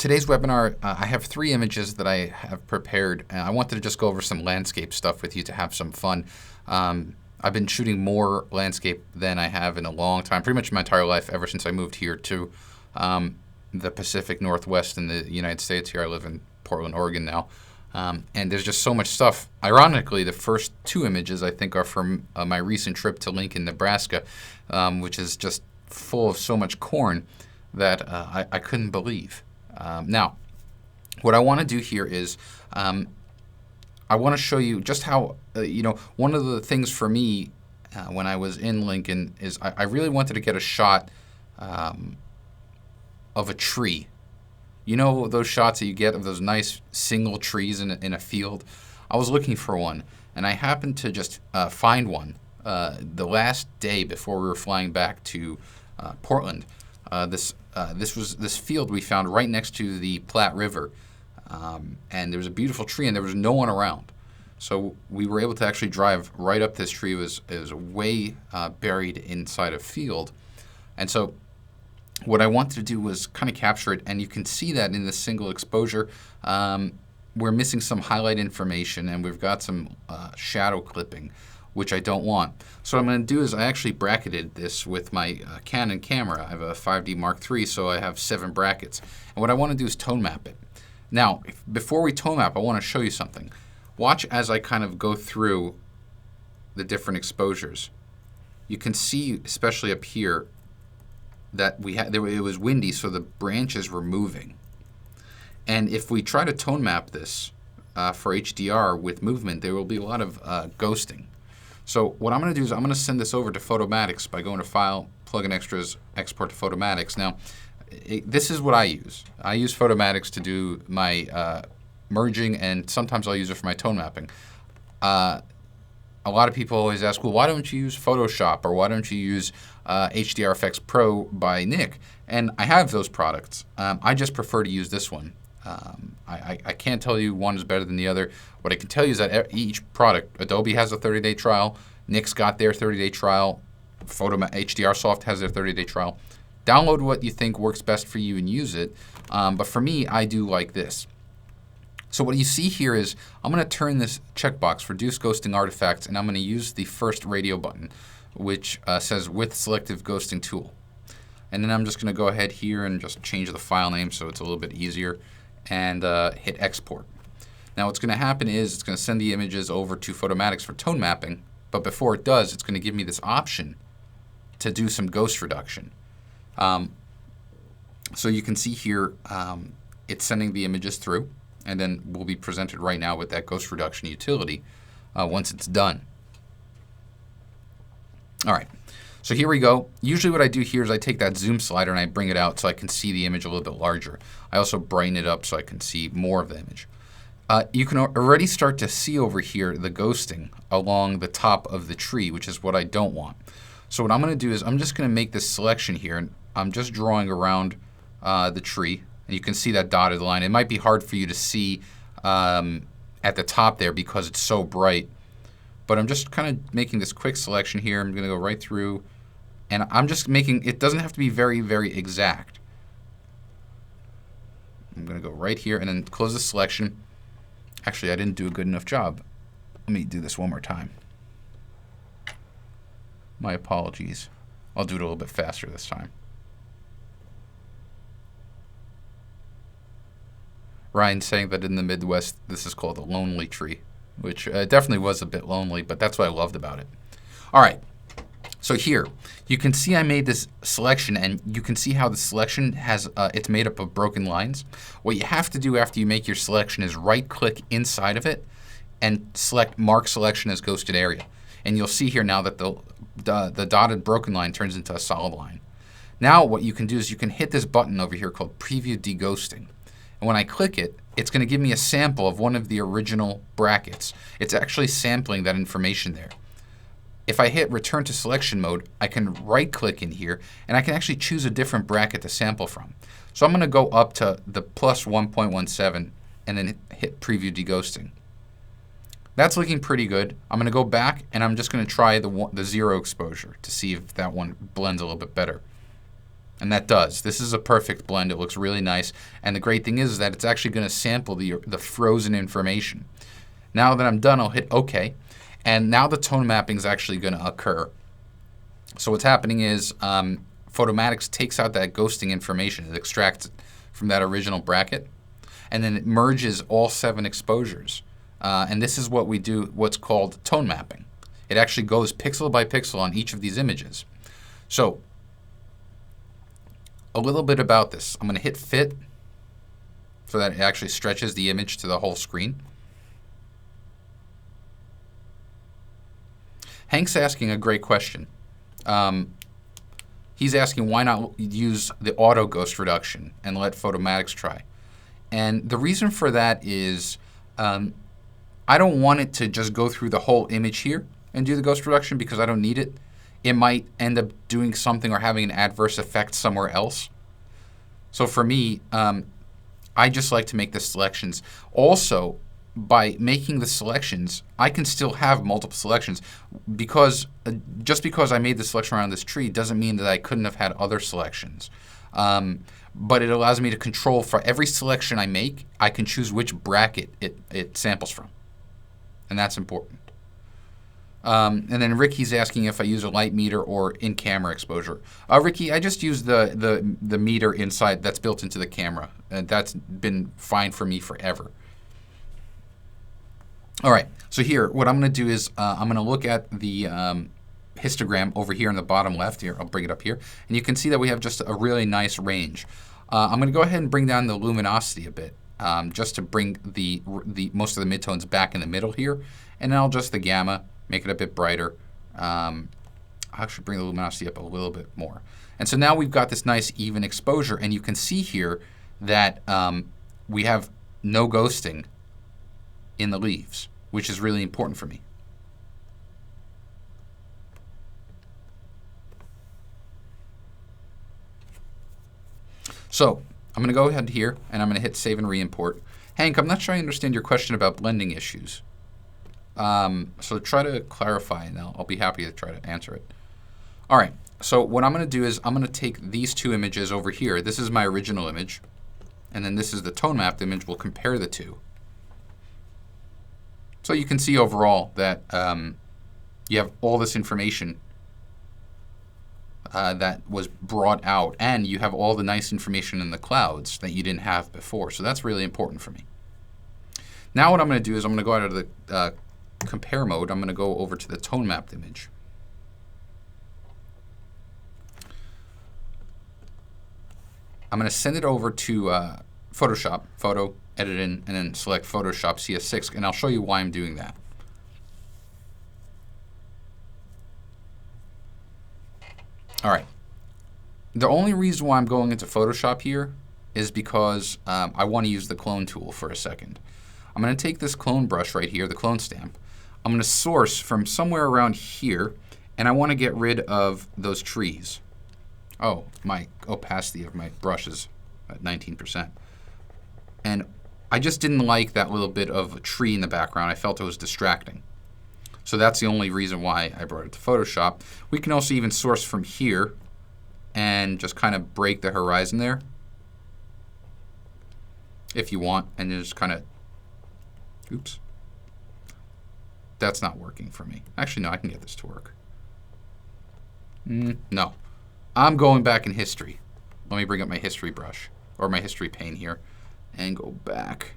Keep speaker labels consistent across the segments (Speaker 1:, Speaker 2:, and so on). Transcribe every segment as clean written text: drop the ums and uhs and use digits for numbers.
Speaker 1: Today's webinar, I have 3 images that I have prepared. I wanted to just go over some landscape stuff with you to have some fun. I've been shooting more landscape than I have in a long time, pretty much my entire life, ever since I moved here to the Pacific Northwest in the United States. Here I live in Portland, Oregon now. And there's just so much stuff. Ironically, the first 2 images I think are from my recent trip to Lincoln, Nebraska, which is just full of so much corn that I couldn't believe. Now, what I want to do here is I want to show you just how, one of the things for me when I was in Lincoln is I really wanted to get a shot of a tree. You know those shots that you get of those nice single trees in a field? I was looking for one, and I happened to just find one the last day before we were flying back to Portland. This field we found right next to the Platte River, and there was a beautiful tree, and there was no one around. So we were able to actually drive right up this tree. It was way buried inside a field, and so what I wanted to do was kind of capture it, and you can see that in the single exposure. We're missing some highlight information, and we've got some shadow clipping, which I don't want. So what I'm going to do is I actually bracketed this with my Canon camera. I have a 5D Mark III, so I have 7 brackets. And what I want to do is tone map it. Now, before we tone map, I want to show you something. Watch as I kind of go through the different exposures. You can see, especially up here, that it was windy, so the branches were moving. And if we try to tone map this for HDR with movement, there will be a lot of ghosting. So what I'm going to do is I'm going to send this over to Photomatix by going to File, Plugin Extras, Export to Photomatix. Now, this is what I use. I use Photomatix to do my merging, and sometimes I'll use it for my tone mapping. A lot of people always ask, well, why don't you use Photoshop, or why don't you use HDR Pro by Nick? And I have those products. I just prefer to use this one. I can't tell you one is better than the other. What I can tell you is that each product, Adobe has a 30-day trial, Nick's got their 30-day trial, HDR Soft has their 30-day trial. Download what you think works best for you and use it. But for me, I do like this. So what you see here is I'm going to turn this checkbox, Reduce Ghosting Artifacts, and I'm going to use the first radio button, which says With Selective Ghosting Tool. And then I'm just going to go ahead here and just change the file name so it's a little bit easier, and hit Export. Now what's going to happen is it's going to send the images over to Photomatix for tone mapping, but before it does, it's going to give me this option to do some ghost reduction. So you can see here it's sending the images through, and then we'll be presented right now with that ghost reduction utility once it's done. All right, so here we go. Usually what I do here is I take that zoom slider and I bring it out so I can see the image a little bit larger. I also brighten it up so I can see more of the image. You can already start to see over here the ghosting along the top of the tree, which is what I don't want. So what I'm going to do is I'm just going to make this selection here, and I'm just drawing around the tree. And you can see that dotted line. It might be hard for you to see at the top there because it's so bright. But I'm just kind of making this quick selection here. I'm going to go right through. And I'm just making, it doesn't have to be very, very exact. I'm going to go right here and then close the selection. Actually, I didn't do a good enough job. Let me do this one more time. My apologies. I'll do it a little bit faster this time. Ryan's saying that in the Midwest, this is called a lonely tree, which definitely was a bit lonely, but that's what I loved about it. All right, so here, you can see I made this selection, and you can see how the selection has, it's made up of broken lines. What you have to do after you make your selection is right-click inside of it and select Mark Selection as Ghosted Area. And you'll see here now that the dotted broken line turns into a solid line. Now what you can do is you can hit this button over here called Preview Deghosting. And when I click it, it's going to give me a sample of one of the original brackets. It's actually sampling that information there. If I hit Return to Selection Mode, I can right-click in here, and I can actually choose a different bracket to sample from. So I'm going to go up to the plus 1.17 and then hit Preview Deghosting. That's looking pretty good. I'm going to go back, and I'm just going to try the 0 exposure to see if that one blends a little bit better. And that does. This is a perfect blend. It looks really nice. And the great thing is that it's actually going to sample the frozen information. Now that I'm done, I'll hit OK. And now the tone mapping is actually going to occur. So what's happening is Photomatix takes out that ghosting information. It extracts it from that original bracket. And then it merges all 7 exposures. And this is what we do, what's called tone mapping. It actually goes pixel by pixel on each of these images. So a little bit about this. I'm going to hit fit so that it actually stretches the image to the whole screen. Hank's asking a great question. He's asking why not use the auto ghost reduction and let Photomatix try. And the reason for that is I don't want it to just go through the whole image here and do the ghost reduction because I don't need it. It might end up doing something or having an adverse effect somewhere else. So for me, I just like to make the selections. Also, by making the selections, I can still have multiple selections because just because I made the selection around this tree doesn't mean that I couldn't have had other selections. But it allows me to control for every selection I make, I can choose which bracket it samples from. And that's important. And then Ricky's asking if I use a light meter or in-camera exposure. Ricky, I just use the meter inside that's built into the camera. And that's been fine for me forever. All right, so here, what I'm going to do is I'm going to look at the histogram over here in the bottom left. Here, I'll bring it up here. And you can see that we have just a really nice range. I'm going to go ahead and bring down the luminosity a bit just to bring the most of the midtones back in the middle here. And then I'll adjust the gamma, make it a bit brighter. I'll actually bring the luminosity up a little bit more. And so now we've got this nice even exposure. And you can see here that we have no ghosting in the leaves, which is really important for me. So I'm going to go ahead here, and I'm going to hit Save and Re-import. Hank, I'm not sure I understand your question about blending issues. So try to clarify, and I'll be happy to try to answer it. All right, so what I'm going to do is I'm going to take these 2 images over here. This is my original image, and then this is the tone mapped image. We'll compare the 2. So you can see overall that you have all this information that was brought out, and you have all the nice information in the clouds that you didn't have before. So that's really important for me. Now what I'm going to do is I'm going to go out of the compare mode. I'm going to go over to the tone mapped image. I'm going to send it over to Photoshop, Photo, Edit in, and then select Photoshop CS6, and I'll show you why I'm doing that. All right. The only reason why I'm going into Photoshop here is because I want to use the clone tool for a second. I'm going to take this clone brush right here, the clone stamp. I'm going to source from somewhere around here, and I want to get rid of those trees. Oh, my opacity of my brush is at 19%. And I just didn't like that little bit of a tree in the background. I felt it was distracting. So that's the only reason why I brought it to Photoshop. We can also even source from here and just kind of break the horizon there if you want, and just kind of, oops. That's not working for me. Actually, no, I can get this to work. No. I'm going back in history. Let me bring up my history brush, or my history pane here, and go back.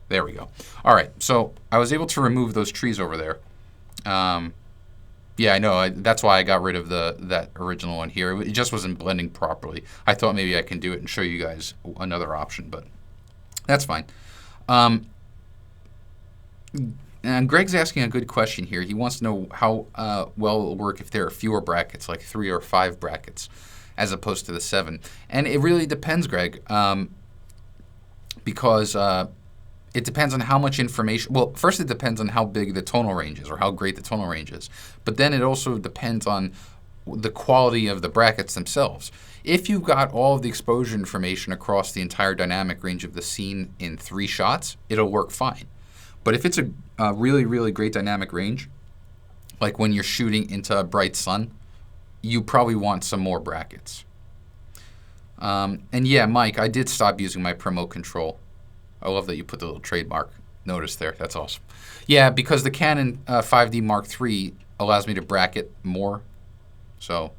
Speaker 1: There we go. All right, so I was able to remove those trees over there. Yeah, I know. That's why I got rid of that original one here. It just wasn't blending properly. I thought maybe I can do it and show you guys another option, but that's fine. And Greg's asking a good question here. He wants to know how well it will work if there are fewer brackets, like 3 or 5 brackets, as opposed to the 7. And it really depends, Greg, because it depends on how much information. Well, first it depends on how big the tonal range is, or how great the tonal range is. But then it also depends on the quality of the brackets themselves. If you've got all of the exposure information across the entire dynamic range of the scene in 3 shots, it'll work fine. But if it's a really, really great dynamic range, like when you're shooting into a bright sun, you probably want some more brackets. And yeah, Mike, I did stop using my promote control. I love that you put the little trademark notice there. That's awesome. Yeah, because the Canon 5D Mark III allows me to bracket more. So,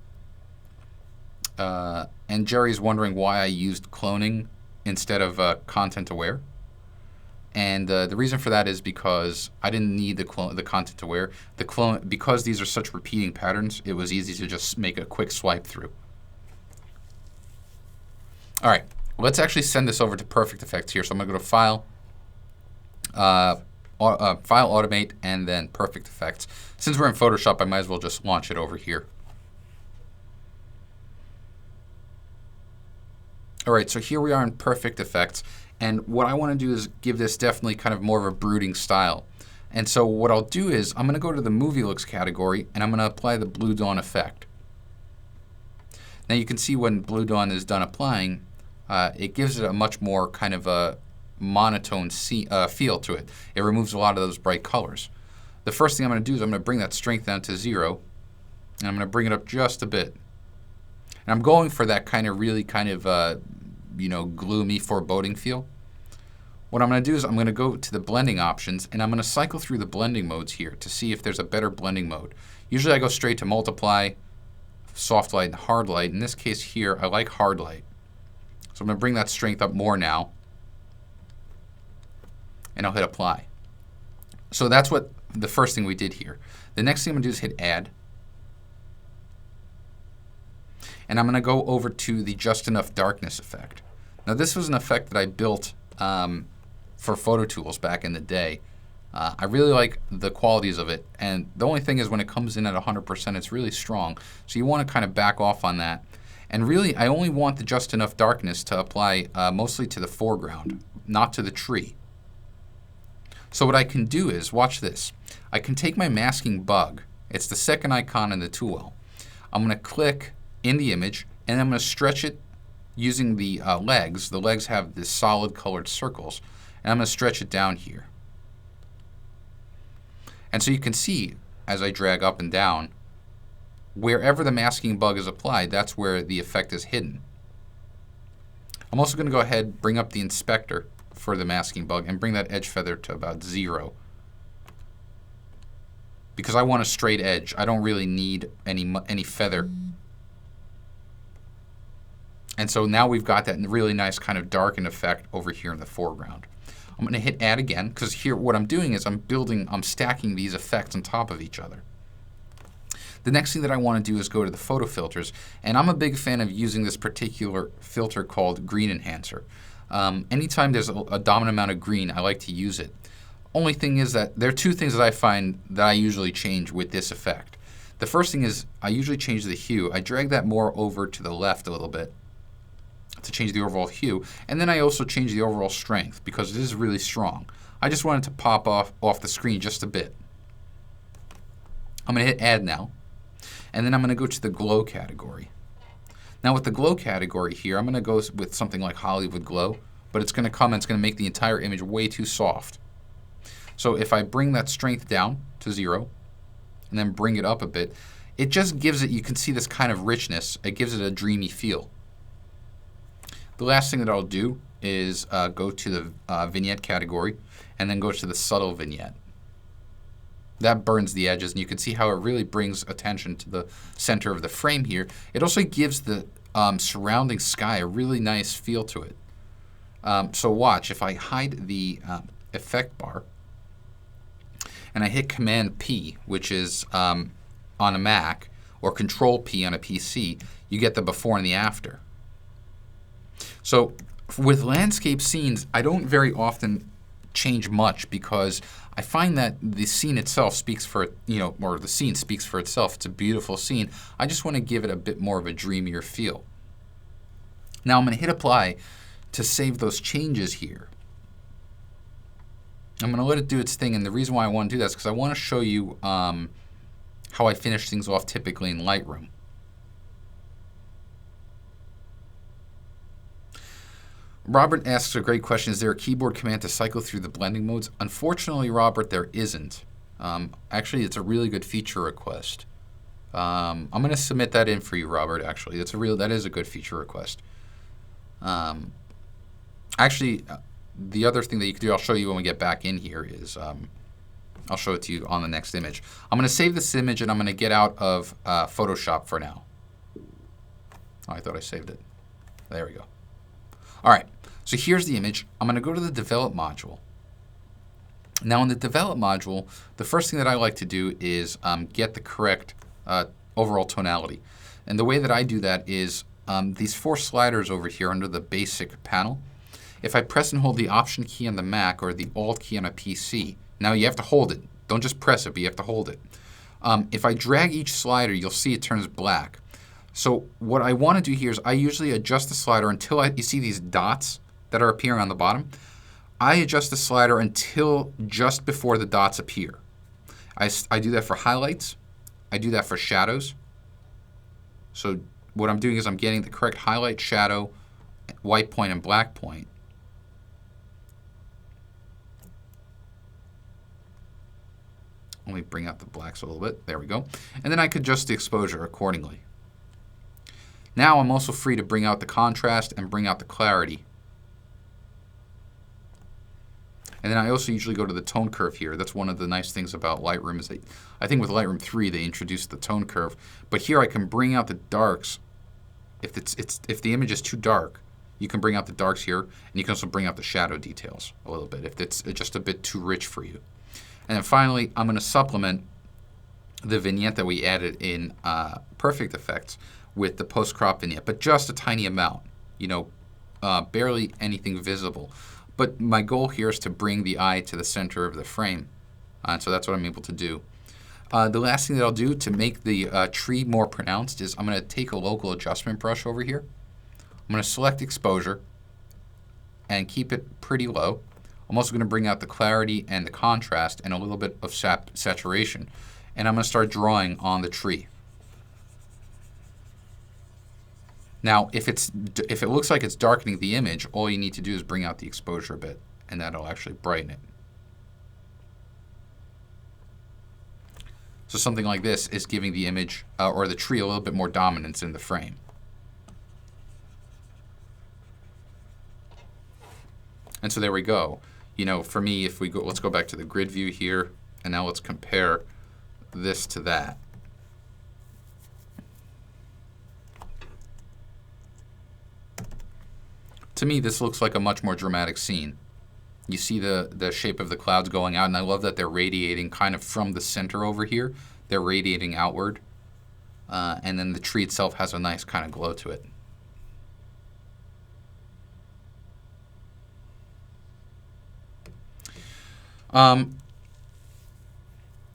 Speaker 1: and Jerry's wondering why I used cloning instead of content aware. And the reason for that is because I didn't need the content aware. The clone, because these are such repeating patterns, it was easy to just make a quick swipe through. All right, let's actually send this over to Perfect Effects here. So I'm going to go to File, File, Automate, and then Perfect Effects. Since we're in Photoshop, I might as well just launch it over here. All right, so here we are in Perfect Effects. And what I want to do is give this definitely kind of more of a brooding style. And so what I'll do is I'm going to go to the Movie Looks category, and I'm going to apply the Blue Dawn effect. Now you can see when Blue Dawn is done applying, it gives it a much more kind of a monotone feel to it. It removes a lot of those bright colors. The first thing I'm going to do is I'm going to bring that strength down to 0, and I'm going to bring it up just a bit. And I'm going for that kind of really kind of you know, gloomy, foreboding feel. What I'm going to do is I'm going to go to the blending options, and I'm going to cycle through the blending modes here to see if there's a better blending mode. Usually I go straight to multiply, soft light, and hard light. In this case here, I like hard light. So I'm going to bring that strength up more now, and I'll hit apply. So that's what the first thing we did here. The next thing I'm going to do is hit add. And I'm going to go over to the Just Enough Darkness effect. Now this was an effect that I built for Photo Tools back in the day. I really like the qualities of it, and the only thing is when it comes in at 100%, it's really strong. So you want to kind of back off on that. And really, I only want the Just Enough Darkness to apply mostly to the foreground, not to the tree. So what I can do is, watch this. I can take my masking bug. It's the second icon in the tool. I'm going to click in the image, and I'm going to stretch it using the legs. The legs have this solid colored circles, and I'm going to stretch it down here. And so you can see, as I drag up and down, wherever the masking bug is applied, that's where the effect is hidden. I'm also going to go ahead and bring up the inspector for the masking bug and bring that edge feather to about 0. Because I want a straight edge. I don't really need any feather. And so now we've got that really nice kind of darkened effect over here in the foreground. I'm going to hit add again, because here what I'm doing is I'm stacking these effects on top of each other. The next thing that I want to do is go to the photo filters, and I'm a big fan of using this particular filter called Green Enhancer. Anytime there's a dominant amount of green, I like to use it. Only thing is that there are two things that I find that I usually change with this effect. The first thing is I usually change the hue. I drag that more over to the left a little bit to change the overall hue, and then I also change the overall strength because it is really strong. I just want it to pop off the screen just a bit. I'm going to hit add now, and then I'm going to go to the glow category. Now with the glow category here, I'm going to go with something like Hollywood Glow, but it's going to come and it's going to make the entire image way too soft. So if I bring that strength down to 0 and then bring it up a bit, it just gives it, you can see this kind of richness. It gives it a dreamy feel. The last thing that I'll do is go to the vignette category and then go to the subtle vignette. That burns the edges, and you can see how it really brings attention to the center of the frame here. It also gives the surrounding sky a really nice feel to it. So watch, if I hide the effect bar and I hit Command P, which is on a Mac, or Control P on a PC, you get the before and the after. So with landscape scenes, I don't very often change much because I find that the scene itself speaks for, or the scene speaks for itself. It's a beautiful scene. I just want to give it a bit more of a dreamier feel. Now I'm going to hit apply to save those changes here. I'm going to let it do its thing, and the reason why I want to do that is because I want to show you how I finish things off typically in Lightroom. Robert asks a great question. Is there a keyboard command to cycle through the blending modes? Unfortunately, Robert, there isn't. Actually, it's a really good feature request. I'm going to submit that in for you, Robert, actually. That is a good feature request. Actually, the other thing that you can do, I'll show you when we get back in here, is I'll show it to you on the next image. I'm going to save this image, and I'm going to get out of Photoshop for now. Oh, I thought I saved it. There we go. All right, so here's the image. I'm going to go to the Develop module. Now, in the Develop module, the first thing that I like to do is get the correct overall tonality. And the way that I do that is these 4 sliders over here under the Basic panel. If I press and hold the Option key on the Mac or the Alt key on a PC, now you have to hold it. Don't just press it, but you have to hold it. If I drag each slider, you'll see it turns black. So what I want to do here is I usually adjust the slider until you see these dots that are appearing on the bottom. I adjust the slider until just before the dots appear. I do that for highlights. I do that for shadows. So what I'm doing is I'm getting the correct highlight, shadow, white point, and black point. Let me bring out the blacks a little bit. There we go. And then I could adjust the exposure accordingly. Now I'm also free to bring out the contrast and bring out the clarity. And then I also usually go to the tone curve here. That's one of the nice things about Lightroom is that I think with Lightroom 3 they introduced the tone curve. But here I can bring out the darks. If the image is too dark, you can bring out the darks here, and you can also bring out the shadow details a little bit if it's just a bit too rich for you. And then finally, I'm going to supplement the vignette that we added in Perfect Effects with the post-crop vignette, but just a tiny amount, barely anything visible. But my goal here is to bring the eye to the center of the frame, so that's what I'm able to do. The last thing that I'll do to make the tree more pronounced is I'm going to take a local adjustment brush over here. I'm going to select exposure and keep it pretty low. I'm also going to bring out the clarity and the contrast and a little bit of saturation. And I'm going to start drawing on the tree. Now, if it looks like it's darkening the image, all you need to do is bring out the exposure a bit, and that'll actually brighten it. So something like this is giving the image or the tree a little bit more dominance in the frame. And so there we go. For me, if we go, let's go back to the grid view here, and now let's compare this to that. To me, this looks like a much more dramatic scene. You see the shape of the clouds going out, and I love that they're radiating kind of from the center over here. They're radiating outward, and then the tree itself has a nice kind of glow to it.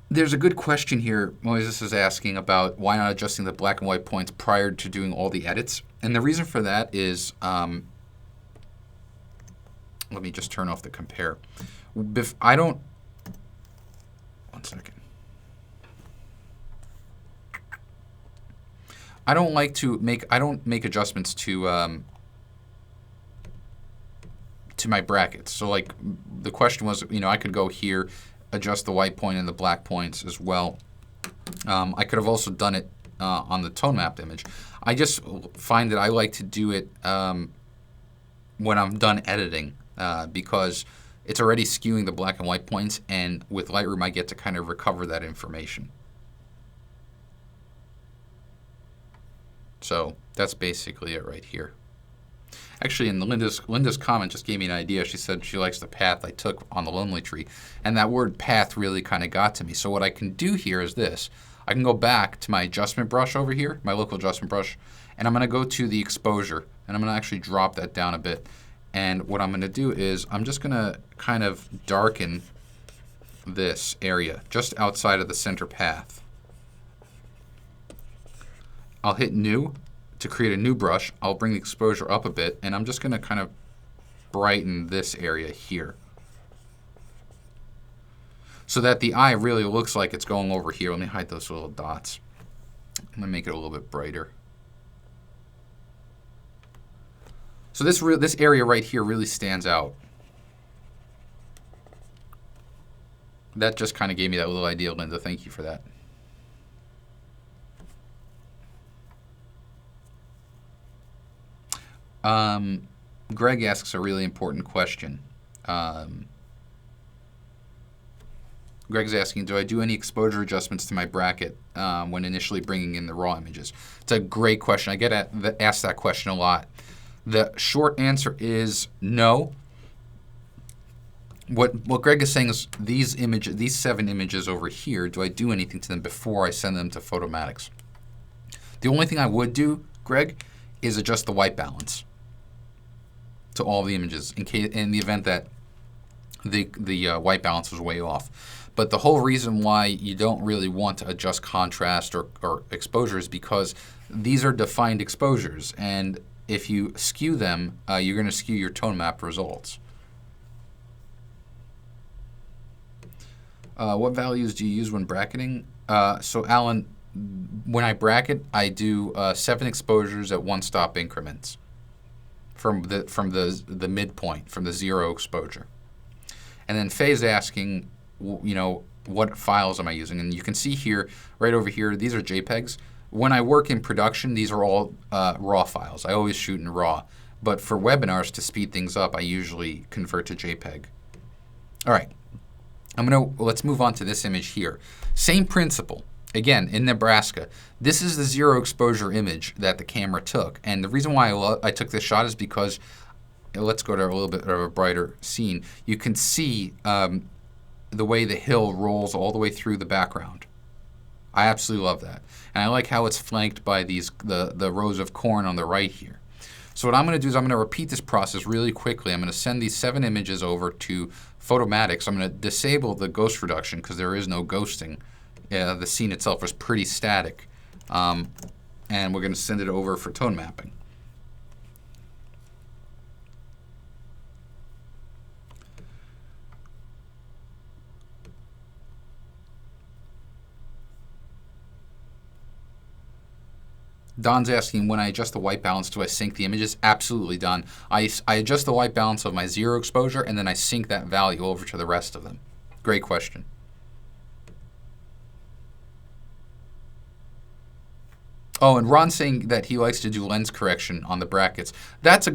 Speaker 1: There's a good question here. Moses is asking about why not adjusting the black and white points prior to doing all the edits. And the reason for that is, let me just turn off the compare. I don't, one second. I don't like to make, I don't make adjustments to my brackets. So like the question was, I could go here, adjust the white point and the black points as well. I could have also done it on the tone mapped image. I just find that I like to do it when I'm done editing because it's already skewing the black and white points, and with Lightroom I get to kind of recover that information. So that's basically it right here. Actually, in Linda's comment just gave me an idea. She said she likes the path I took on the Lonely Tree, and that word path really kind of got to me. So what I can do here is this. I can go back to my adjustment brush over here, my local adjustment brush, and I'm going to go to the exposure, and I'm going to actually drop that down a bit. And what I'm going to do is I'm just going to kind of darken this area just outside of the center path. I'll hit New to create a new brush. I'll bring the exposure up a bit, and I'm just going to kind of brighten this area here so that the eye really looks like it's going over here. Let me hide those little dots. I'm going to make it a little bit brighter. So this area right here really stands out. That just kind of gave me that little idea, Linda. Thank you for that. Greg asks a really important question. Greg's asking, do I do any exposure adjustments to my bracket when initially bringing in the raw images? It's a great question. I get asked that question a lot. The short answer is no. What Greg is saying is these 7 images over here, do I do anything to them before I send them to Photomatix? The only thing I would do, Greg, is adjust the white balance to all the images in the event that the white balance was way off. But the whole reason why you don't really want to adjust contrast or exposure is because these are defined exposures, and if you skew them, you're going to skew your tone map results. What values do you use when bracketing? So Alan, when I bracket, I do 7 exposures at 1-stop increments from the midpoint, from the 0 exposure. And then Faye's asking, you know, what files am I using? And you can see here, right over here, these are JPEGs. When I work in production, these are all RAW files. I always shoot in RAW. But for webinars, to speed things up, I usually convert to JPEG. All right. Let's move on to this image here. Same principle. Again, in Nebraska, this is the 0 exposure image that the camera took. And the reason why I took this shot is because, let's go to a little bit of a brighter scene. You can see the way the hill rolls all the way through the background. I absolutely love that. And I like how it's flanked by the rows of corn on the right here. So what I'm going to do is I'm going to repeat this process really quickly. I'm going to send these 7 images over to Photomatix. I'm going to disable the ghost reduction because there is no ghosting. The scene itself is pretty static. And we're going to send it over for tone mapping. Don's asking, when I adjust the white balance, do I sync the images? Absolutely, Don. I adjust the white balance of my 0 exposure, and then I sync that value over to the rest of them. Great question. Oh, and Ron's saying that he likes to do lens correction on the brackets. That's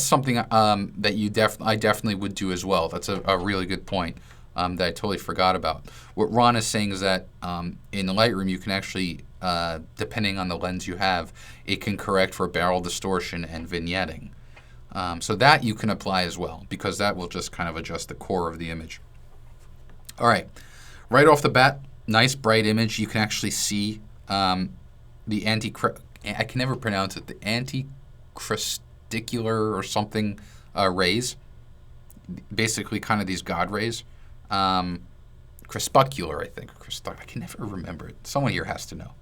Speaker 1: something that I definitely would do as well. That's a really good point that I totally forgot about. What Ron is saying is that in Lightroom you can actually, depending on the lens you have, it can correct for barrel distortion and vignetting. So that you can apply as well, because that will just kind of adjust the core of the image. All right, right off the bat, nice bright image. You can actually see the I can never pronounce it, the anti-cristicular or something rays, basically kind of these God rays. Crepuscular, I think. I can never remember it. Someone here has to know.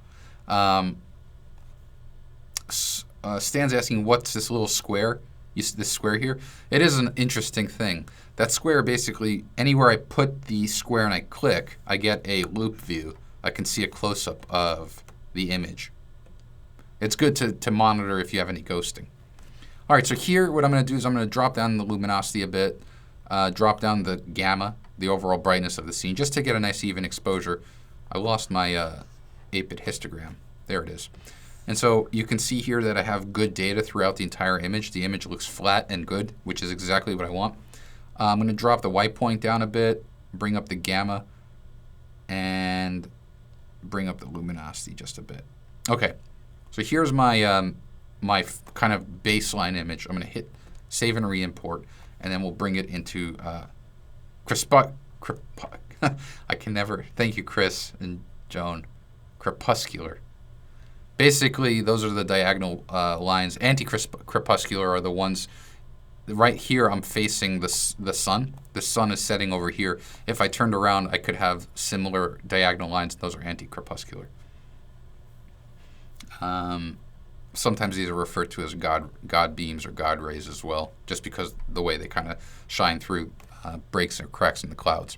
Speaker 1: Stan's asking, what's this little square? This square here? It is an interesting thing. That square, basically, anywhere I put the square and I click, I get a loop view. I can see a close-up of the image. It's good to monitor if you have any ghosting. All right, so here what I'm going to do is I'm going to drop down the luminosity a bit, drop down the gamma, the overall brightness of the scene, just to get a nice even exposure. I lost my 8-bit histogram. There it is. And so you can see here that I have good data throughout the entire image. The image looks flat and good, which is exactly what I want. I'm going to drop the white point down a bit, bring up the gamma, and bring up the luminosity just a bit. Okay, so here's my my kind of baseline image. I'm going to hit save and re-import, and then we'll bring it into I can never, thank you, Chris and Joan. Crepuscular. Basically, those are the diagonal lines. Anti-crepuscular are the ones, right here I'm facing the sun. The sun is setting over here. If I turned around, I could have similar diagonal lines. Those are anti-crepuscular. Sometimes these are referred to as God beams or God rays as well, just because the way they kind of shine through breaks or cracks in the clouds.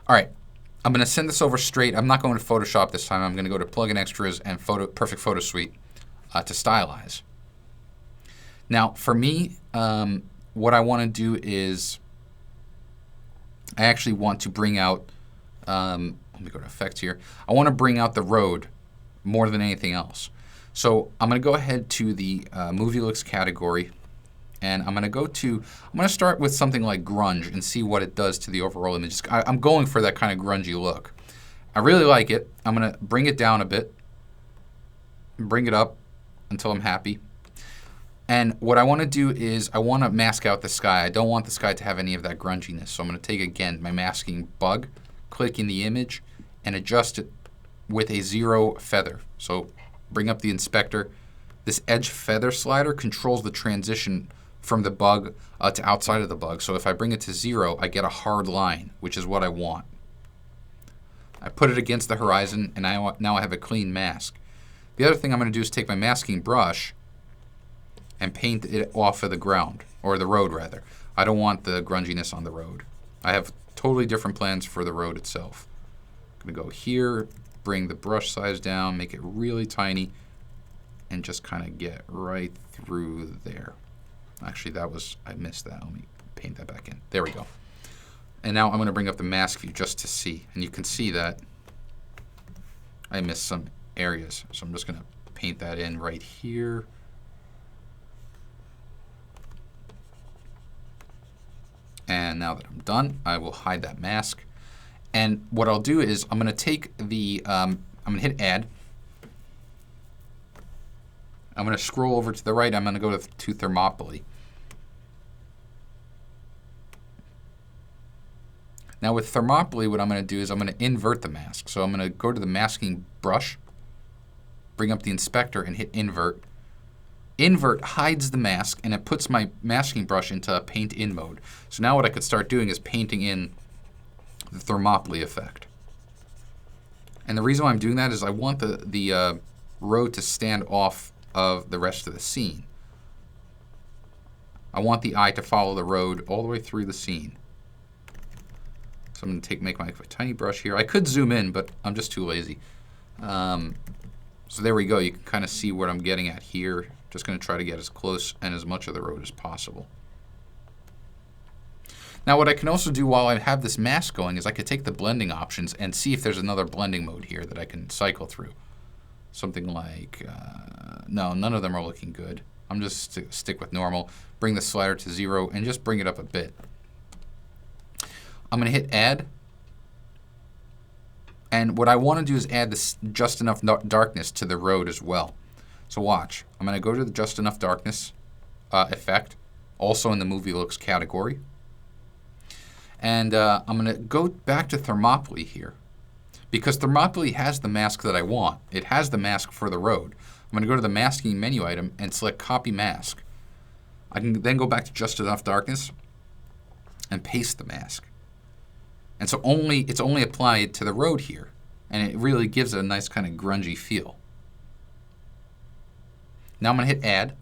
Speaker 1: All right, I'm going to send this over straight. I'm not going to Photoshop this time. I'm going to go to Plugin Extras and Perfect Photo Suite to stylize. Now, for me, what I want to do is I actually want to bring out, let me go to effects here. I want to bring out the road more than anything else. So I'm going to go ahead to the movie looks category, and I'm going to start with something like grunge and see what it does to the overall image. I'm going for that kind of grungy look. I really like it. I'm going to bring it down a bit, bring it up until I'm happy. And what I want to do is I want to mask out the sky. I don't want the sky to have any of that grunginess. So I'm going to take, again, my masking bug, click in the image, and adjust it with a 0 feather. So bring up the inspector. This edge feather slider controls the transition from the bug to outside of the bug. So if I bring it to 0, I get a hard line, which is what I want. I put it against the horizon, and now I have a clean mask. The other thing I'm going to do is take my masking brush and paint it off of the ground, or the road rather. I don't want the grunginess on the road. I have totally different plans for the road itself. I'm going to go here, bring the brush size down, make it really tiny, and just kind of get right through there. Actually, I missed that. Let me paint that back in. There we go. And now I'm going to bring up the mask view just to see. And you can see that I missed some areas. So I'm just going to paint that in right here. And now that I'm done, I will hide that mask. And what I'll do is I'm going to take the, I'm going to hit Add. I'm going to scroll over to the right. I'm going to go to Thermopylae. Now with Thermopylae, what I'm going to do is I'm going to invert the mask. So I'm going to go to the masking brush, bring up the inspector, and hit Invert. Invert hides the mask, and it puts my masking brush into paint in mode. So now what I could start doing is painting in the Thermopylae effect. And the reason why I'm doing that is I want the road to stand off of the rest of the scene. I want the eye to follow the road all the way through the scene. So I'm going to make my tiny brush here. I could zoom in, but I'm just too lazy. So there we go. You can kind of see what I'm getting at here. Just going to try to get as close and as much of the road as possible. Now what I can also do while I have this mask going is I could take the blending options and see if there's another blending mode here that I can cycle through. Something like, no, none of them are looking good. I'm just stick with normal, bring the slider to 0, and just bring it up a bit. I'm going to hit Add. And what I want to do is add this just enough darkness to the road as well. So watch. I'm going to go to the just enough darkness effect, also in the movie looks category. And I'm going to go back to Thermopylae here, because Thermopylae has the mask that I want. It has the mask for the road. I'm going to go to the masking menu item and select Copy Mask. I can then go back to just enough darkness and paste the mask. And so it's only applied to the road here, and it really gives it a nice kind of grungy feel. Now I'm going to hit Add,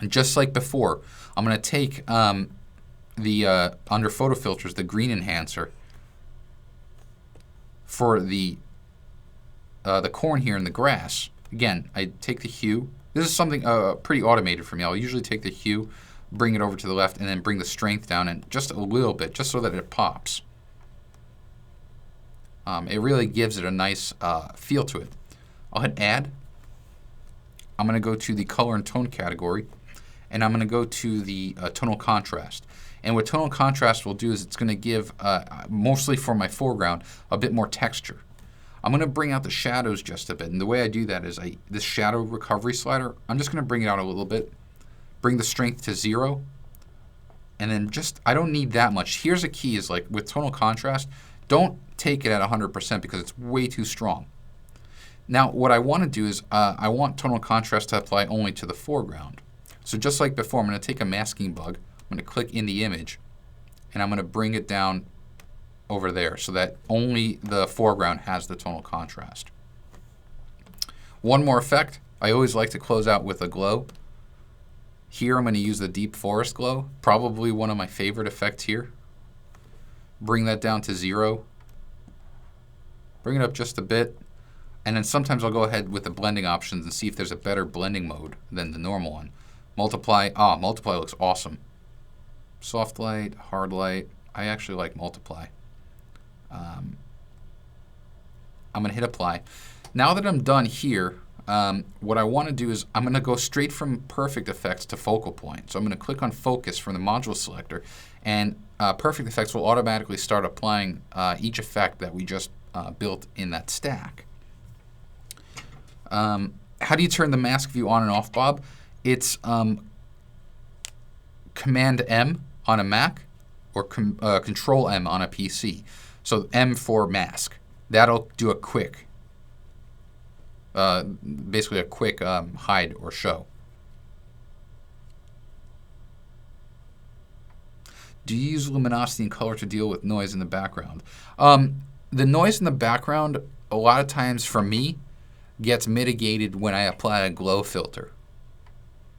Speaker 1: and just like before, I'm going to take the under Photo Filters, the green enhancer for the corn here in the grass. Again, I take the hue. This is something pretty automated for me. I'll usually take the hue, bring it over to the left, and then bring the strength down and just a little bit, just so that it pops. It really gives it a nice feel to it. I'll hit Add. I'm going to go to the Color and Tone category, and I'm going to go to the Tonal Contrast. And what Tonal Contrast will do is it's going to give, mostly for my foreground, a bit more texture. I'm going to bring out the shadows just a bit, and the way I do that is this shadow recovery slider, I'm just going to bring it out a little bit, bring the strength to 0, and then I don't need that much. Here's a key is like with Tonal Contrast, don't take it at 100% because it's way too strong. Now what I want to do is I want Tonal Contrast to apply only to the foreground. So just like before, I'm going to take a masking bug, I'm going to click in the image, and I'm going to bring it down over there so that only the foreground has the tonal contrast. One more effect. I always like to close out with a glow. Here I'm going to use the Deep Forest Glow, probably one of my favorite effects here. Bring that down to 0. Bring it up just a bit. And then sometimes I'll go ahead with the blending options and see if there's a better blending mode than the normal one. Multiply. Multiply looks awesome. Soft light, hard light. I actually like multiply. I'm going to hit apply. Now that I'm done here, what I want to do is I'm going to go straight from perfect effects to focal point. So I'm going to click on focus from the module selector, and perfect effects will automatically start applying each effect that we just built in that stack. How do you turn the mask view on and off, Bob? It's Command M on a Mac or Control M on a PC. So M for mask. That'll do a quick, basically a quick hide or show. Do you use luminosity and color to deal with noise in the background? The noise in the background, a lot of times for me, gets mitigated when I apply a glow filter,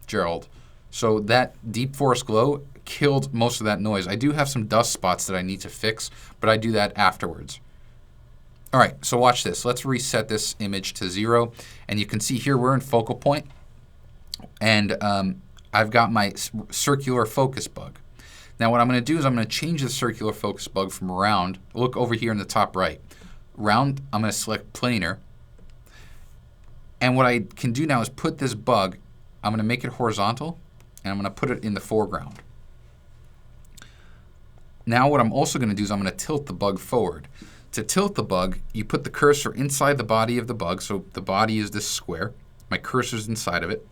Speaker 1: Gerald. So that deep forest glow killed most of that noise. I do have some dust spots that I need to fix, but I do that afterwards. All right, so watch this. Let's reset this image to 0. And you can see here we're in focal point. And I've got my circular focus bug. Now what I'm going to do is I'm going to change the circular focus bug from round. Look over here in the top right. Round, I'm going to select planar. And what I can do now is put this bug, I'm going to make it horizontal, and I'm going to put it in the foreground. Now what I'm also going to do is I'm going to tilt the bug forward. To tilt the bug, you put the cursor inside the body of the bug, so the body is this square. My cursor's inside of it.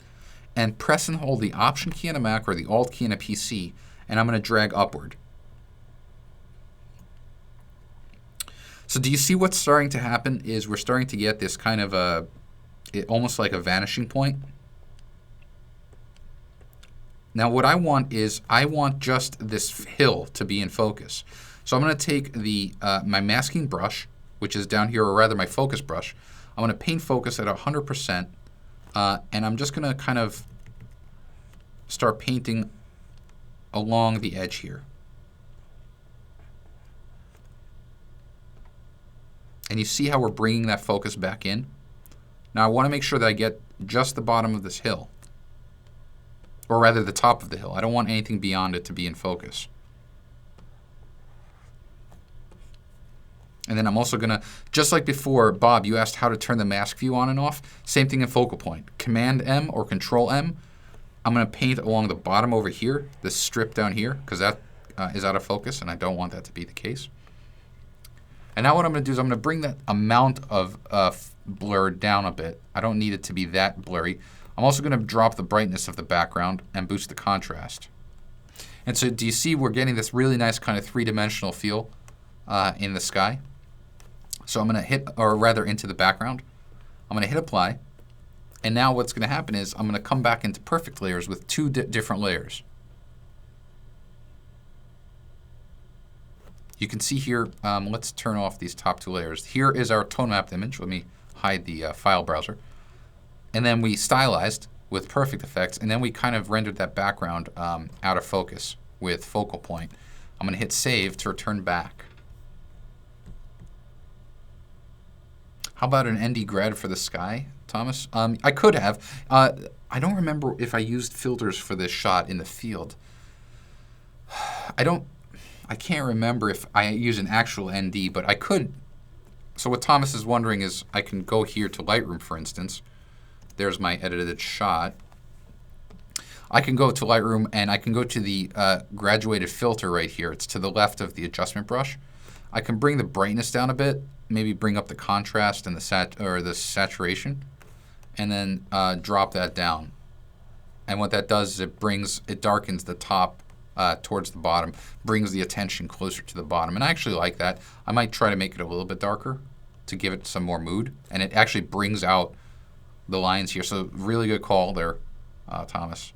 Speaker 1: And press and hold the Option key on a Mac or the Alt key on a PC, and I'm going to drag upward. So do you see what's starting to happen is we're starting to get this kind of almost like a vanishing point. Now what I want is I want just this hill to be in focus. So I'm going to take the my masking brush, which is down here, or rather my focus brush. I'm going to paint focus at 100%, and I'm just going to kind of start painting along the edge here. And you see how we're bringing that focus back in? Now I want to make sure that I get just the bottom of this hill, or rather the top of the hill. I don't want anything beyond it to be in focus. And then I'm also going to, just like before, Bob, you asked how to turn the mask view on and off. Same thing in focal point. Command M or Control M. I'm going to paint along the bottom over here, this strip down here, because that is out of focus, and I don't want that to be the case. And now what I'm going to do is I'm going to bring that amount of blur down a bit. I don't need it to be that blurry. I'm also going to drop the brightness of the background and boost the contrast. And so do you see we're getting this really nice kind of three-dimensional feel in the sky? So I'm going to hit, or rather into the background. I'm going to hit apply. And now what's going to happen is I'm going to come back into perfect layers with two different layers. You can see here, let's turn off these top two layers. Here is our tone mapped image. Let me hide the file browser. And then we stylized with perfect effects, and then we kind of rendered that background out of focus with focal point. I'm going to hit save to return back. How about an ND grad for the sky, Thomas? I could have. I don't remember if I used filters for this shot in the field. I can't remember if I use an actual ND, but I could. So what Thomas is wondering is I can go here to Lightroom, for instance. There's my edited shot. I can go to Lightroom and I can go to the graduated filter right here. It's to the left of the adjustment brush. I can bring the brightness down a bit, maybe bring up the contrast and the saturation, and then drop that down. And what that does is it darkens the top towards the bottom, brings the attention closer to the bottom. And I actually like that. I might try to make it a little bit darker to give it some more mood. And it actually brings out the lines here. So really good call there, Thomas.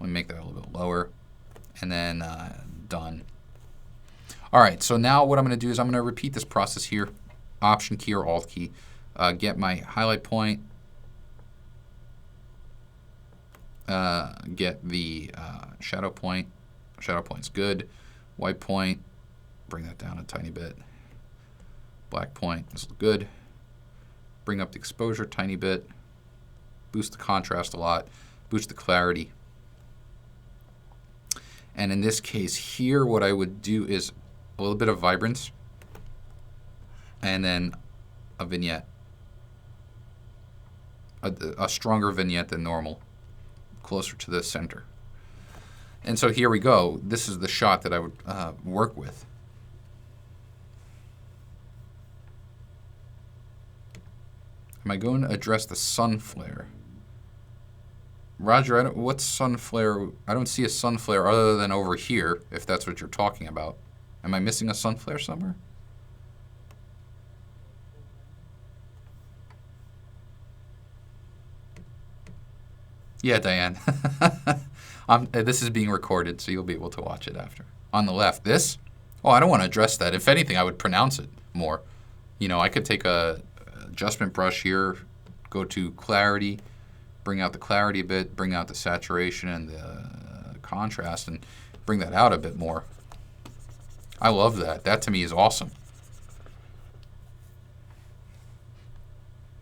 Speaker 1: Let me make that a little bit lower. And then done. All right, so now what I'm going to do is I'm going to repeat this process here. Option key or Alt key. Get my highlight point. Get the shadow point. Shadow point's good. White point, bring that down a tiny bit. Black point is good. Bring up the exposure a tiny bit. boost the contrast a lot, boost the clarity. And in this case here, what I would do is a little bit of vibrance and then a vignette. A stronger vignette than normal, closer to the center. And so here we go. This is the shot that I would work with. Am I going to address the sun flare? Roger, what's sun flare? I don't see a sun flare other than over here, if that's what you're talking about. Am I missing a sun flare somewhere? Yeah, Diane. This is being recorded, so you'll be able to watch it after. On the left, this? Oh, I don't want to address that. If anything, I would pronounce it more. You know, I could take a adjustment brush here, go to clarity, bring out the clarity a bit, bring out the saturation and the contrast, and bring that out a bit more. I love that. That to me is awesome.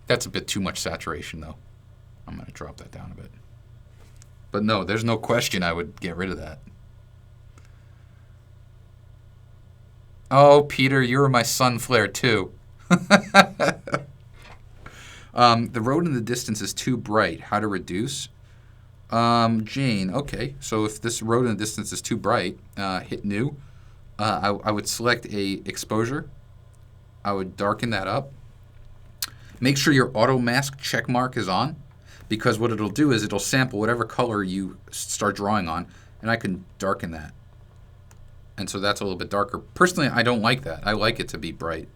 Speaker 1: That's a bit too much saturation, though. I'm going to drop that down a bit. But no, there's no question I would get rid of that. Oh, Peter, you're my sun flare too. The road in the distance is too bright. How to reduce? Jane, okay. So if this road in the distance is too bright, hit new. I would select a exposure. I would darken that up. Make sure your auto mask check mark is on, because what it'll do is it'll sample whatever color you start drawing on, and I can darken that. And so that's a little bit darker. Personally, I don't like that. I like it to be bright.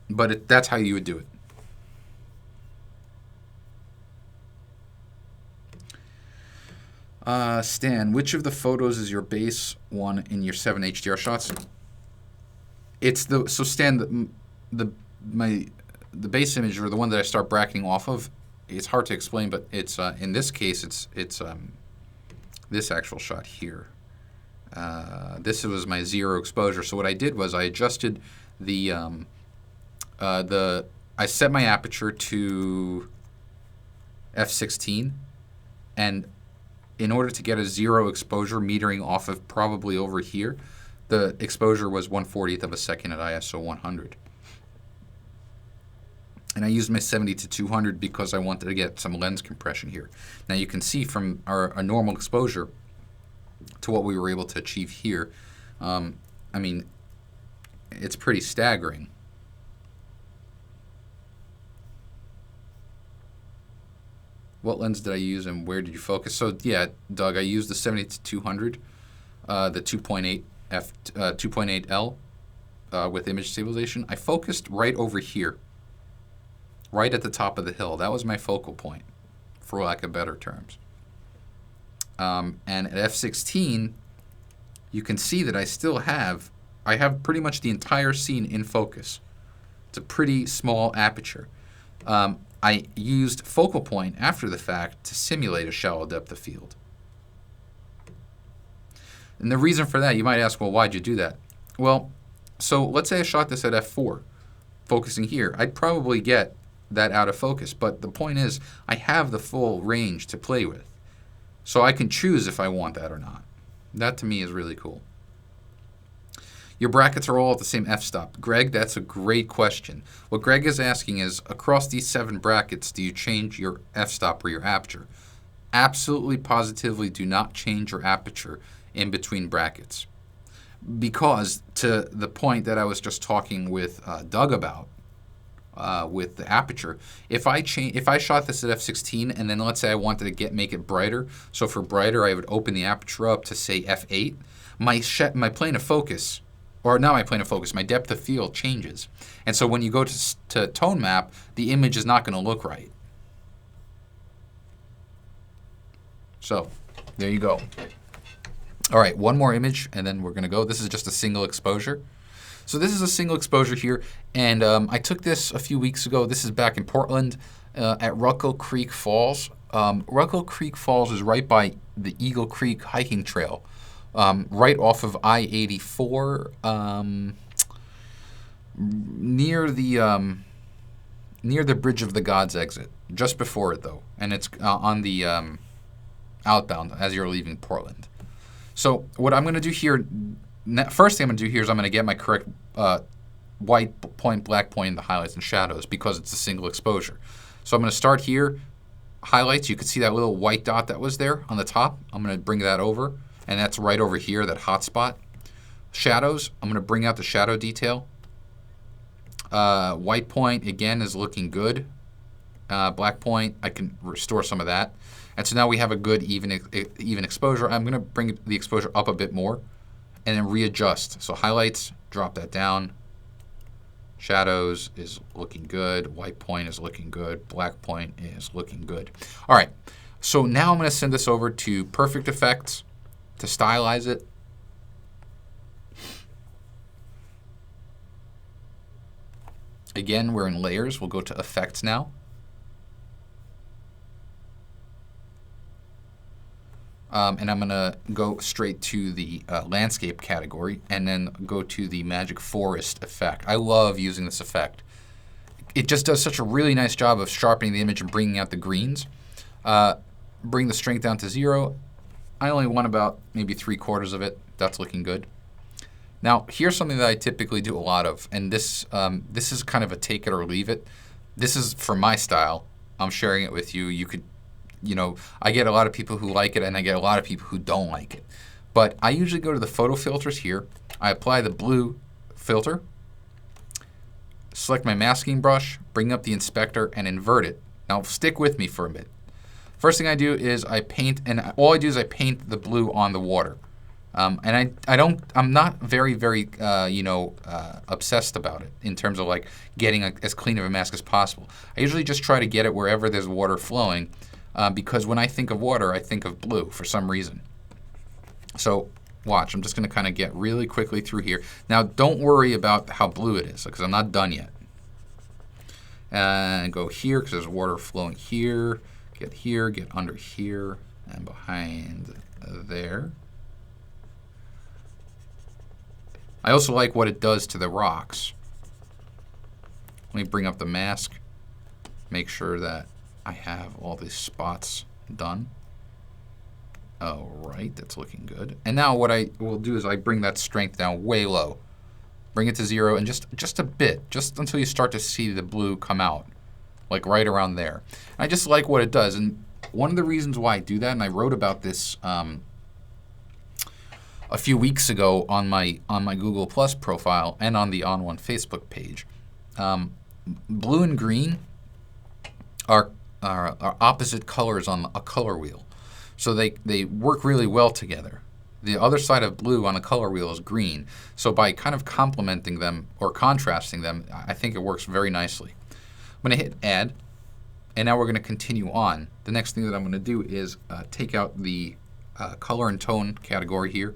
Speaker 1: But that's how you would do it. Stan, which of the photos is your base one in your 7 HDR shots? It's the Stan, the base image, or the one that I start bracketing off of. It's hard to explain, but it's in this case it's this actual shot here. This was my 0 exposure. So what I did was I adjusted I set my aperture to f16, and in order to get a 0 exposure metering off of probably over here, the exposure was 1/40th of a second at ISO 100. And I used my 70 to 200 because I wanted to get some lens compression here. Now you can see from a normal exposure to what we were able to achieve here, I mean, it's pretty staggering. What lens did I use and where did you focus? So yeah, Doug, I used the 70 to 200, the 2.8 2.8L with image stabilization. I focused right over here, right at the top of the hill. That was my focal point, for lack of better terms. And at f16, you can see that I have pretty much the entire scene in focus. It's a pretty small aperture. I used focal point after the fact to simulate a shallow depth of field. And the reason for that, you might ask, well, why'd you do that? Well, so let's say I shot this at f4, focusing here. I'd probably get that out of focus, but the point is I have the full range to play with. So I can choose if I want that or not. That to me is really cool. Your brackets are all at the same f-stop. Greg, that's a great question. What Greg is asking is, across these 7 brackets, do you change your f-stop or your aperture? Absolutely, positively do not change your aperture in between brackets. Because to the point that I was just talking with Doug about, with the aperture, if I shot this at f16 and then let's say I wanted to make it brighter, so for brighter I would open the aperture up to say f8, my plane of focus, or not my plane of focus, my depth of field changes. And so when you go to tone map, the image is not going to look right. So there you go. All right, one more image and then we're going to go. This is just a single exposure. So this is a single exposure here, and I took this a few weeks ago. This is back in Portland at Ruckle Creek Falls. Ruckle Creek Falls is right by the Eagle Creek hiking trail, right off of I-84, near the near the Bridge of the Gods exit, just before it though, and it's on the outbound as you're leaving Portland. So what I'm going to do here, first thing I'm going to do here is I'm going to get my correct white point, black point in the highlights and shadows because it's a single exposure. So I'm going to start here, highlights. You can see that little white dot that was there on the top. I'm going to bring that over, and that's right over here, that hot spot. Shadows, I'm going to bring out the shadow detail. White point, again, is looking good. Black point, I can restore some of that. And so now we have a good even exposure. I'm going to bring the exposure up a bit more and then readjust. So highlights, drop that down. Shadows is looking good. White point is looking good. Black point is looking good. All right, so now I'm going to send this over to Perfect Effects to stylize it. Again, we're in layers. We'll go to Effects now. And I'm going to go straight to the landscape category and then go to the Magic Forest effect. I love using this effect. It just does such a really nice job of sharpening the image and bringing out the greens. Bring the strength down to 0. I only want about maybe 3/4 of it. That's looking good. Now, here's something that I typically do a lot of, and this is kind of a take it or leave it. This is for my style. I'm sharing it with you. You could, I get a lot of people who like it, and I get a lot of people who don't like it. But I usually go to the photo filters here. I apply the blue filter, select my masking brush, bring up the inspector, and invert it. Now, stick with me for a bit. First thing I do is I paint, and all I do is I paint the blue on the water. And I'm not very, very, obsessed about it in terms of like getting as clean of a mask as possible. I usually just try to get it wherever there's water flowing, because when I think of water, I think of blue for some reason. So watch, I'm just going to kind of get really quickly through here. Now, don't worry about how blue it is because I'm not done yet. And go here because there's water flowing here, get under here, and behind there. I also like what it does to the rocks. Let me bring up the mask, make sure that I have all these spots done. All right, that's looking good. And now what I will do is I bring that strength down way low. Bring it to 0 and just a bit, just until you start to see the blue come out, like right around there. And I just like what it does. And one of the reasons why I do that, and I wrote about this a few weeks ago on my Google Plus profile and on the On One Facebook page. Blue and green are opposite colors on a color wheel, so they work really well together. The other side of blue on a color wheel is green, so by kind of complementing them or contrasting them, I think it works very nicely. I'm going to hit Add, and now we're going to continue on. The next thing that I'm going to do is take out the color and tone category here.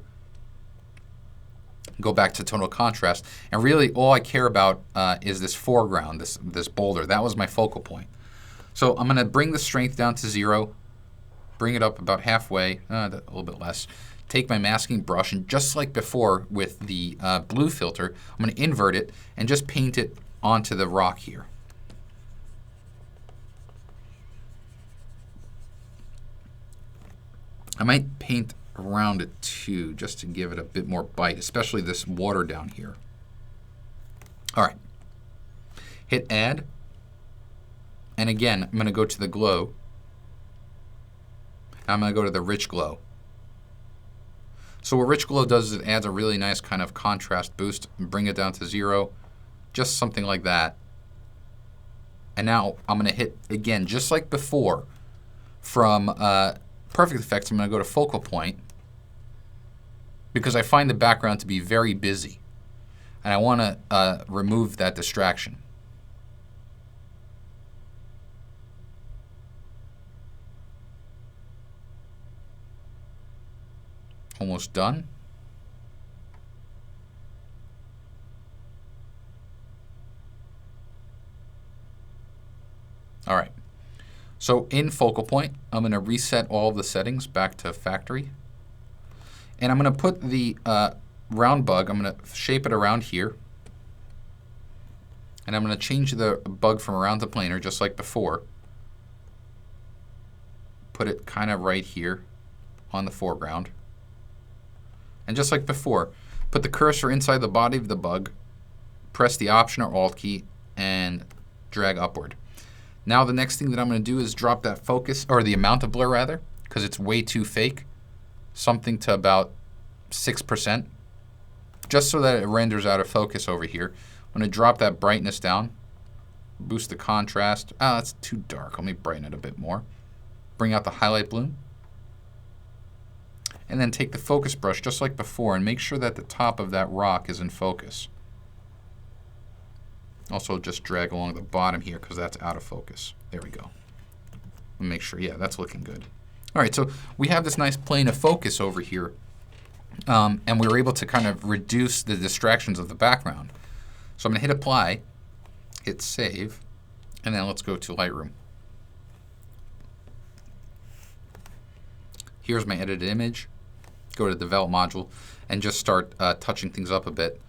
Speaker 1: Go back to tonal contrast, and really all I care about is this foreground, this boulder. That was my focal point. So I'm going to bring the strength down to 0, bring it up about halfway, a little bit less. Take my masking brush, and just like before with the blue filter, I'm going to invert it and just paint it onto the rock here. I might paint around it too, just to give it a bit more bite, especially this water down here. All right, hit Add, and again, I'm going to go to the glow. I'm going to go to the rich glow. So what rich glow does is it adds a really nice kind of contrast boost and bring it down to 0, just something like that. And now I'm going to hit, again, just like before, from Perfect Effects, I'm going to go to focal point because I find the background to be very busy and I want to remove that distraction. Almost done. All right. So in focal point, I'm going to reset all of the settings back to factory. And I'm going to put the round bug, I'm going to shape it around here. And I'm going to change the bug from around to planar just like before. Put it kind of right here on the foreground. And just like before, put the cursor inside the body of the bug, press the Option or Alt key, and drag upward. Now the next thing that I'm going to do is drop that focus, or the amount of blur rather, because it's way too fake, something to about 6%, just so that it renders out of focus over here. I'm going to drop that brightness down, boost the contrast. Ah, that's too dark. Let me brighten it a bit more. Bring out the highlight bloom. And then take the focus brush just like before and make sure that the top of that rock is in focus. Also just drag along the bottom here because that's out of focus. There we go. Make sure, yeah, that's looking good. All right, so we have this nice plane of focus over here. And we were able to kind of reduce the distractions of the background. So I'm going to hit Apply, hit Save, and then let's go to Lightroom. Here's my edited image. Go to Develop module and just start touching things up a bit.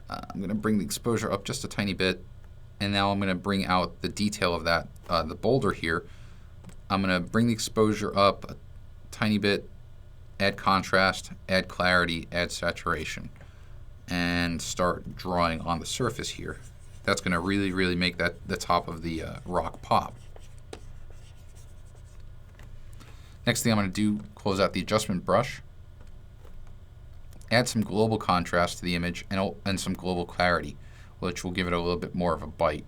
Speaker 1: I'm going to bring the exposure up just a tiny bit, and now I'm going to bring out the detail of that, the boulder here. I'm going to bring the exposure up a tiny bit, add contrast, add clarity, add saturation, and start drawing on the surface here. That's going to really, really make that the top of the rock pop. Next thing I'm going to do, close out the adjustment brush, add some global contrast to the image and some global clarity, which will give it a little bit more of a bite.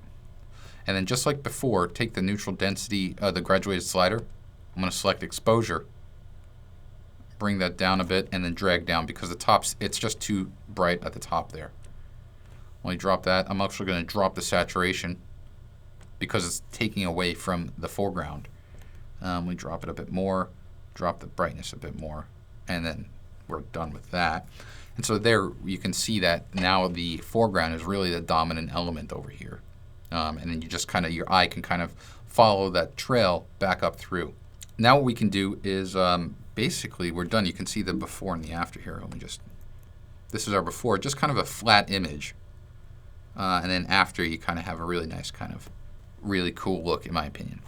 Speaker 1: And then just like before, take the neutral density, the graduated slider. I'm going to select exposure, bring that down a bit, and then drag down because the top's, it's just too bright at the top there. When I drop that, I'm actually going to drop the saturation because it's taking away from the foreground. We drop it a bit more, drop the brightness a bit more, and then we're done with that. And so there you can see that now the foreground is really the dominant element over here. And then you just kind of, your eye can kind of follow that trail back up through. Now what we can do is basically we're done. You can see the before and the after here. Let me just, this is our before, just kind of a flat image. And then after you kind of have a really nice kind of really cool look in my opinion.